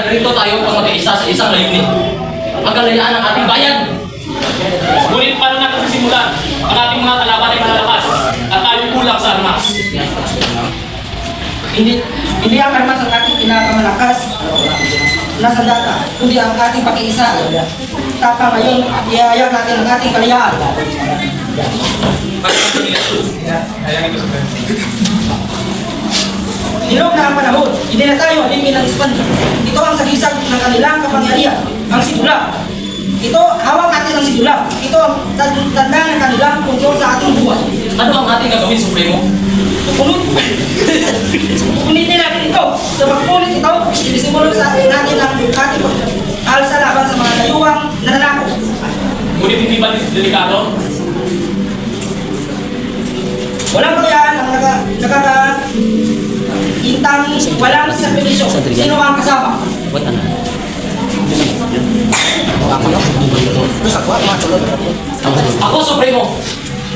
narito tayo upang mag-iisa sa isang layunin. Ang kalayaan ng ating bayan. Ngunit paano natin sisimulan? Ang ating mga kalaban ay malalakas at tayo kulang sa armas. Hindi ang armas ang ating pinakamalakas na sandata, kundi ang ating pag-iisa. Tapa ngayon, ihayag natin ang ating kalayaan. Hinog na ang panahon, hindi na tayo alimin ng Espanya. Ito ang sagisag ng kanilang kapangyarihan, ang sidula. Ito, hawak natin ang sidula. Ito ang tanda ng kanilang kontrol sa ating buhay. Ano ang ating gagawin, Supremo? Ulitin natin ito. Sa pagpulit ito, sinisimulan sa natin ang ating alsa laban sa mga layuwang nananakot. Ngunit hindi ba delikado? Walang kayaan ang nakakaintang walang sakripisyo. Sino ang kasama? Ako, Supremo.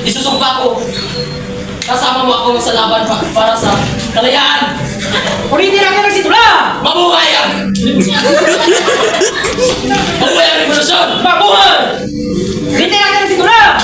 Isusumpa ko. Kasama mo ako sa laban para sa kalayaan. Ulitin natin ang sidula! Mabuhay ang! Mabuhay ang revolusyon! Mabuhay! Ulitin natin ang sidula!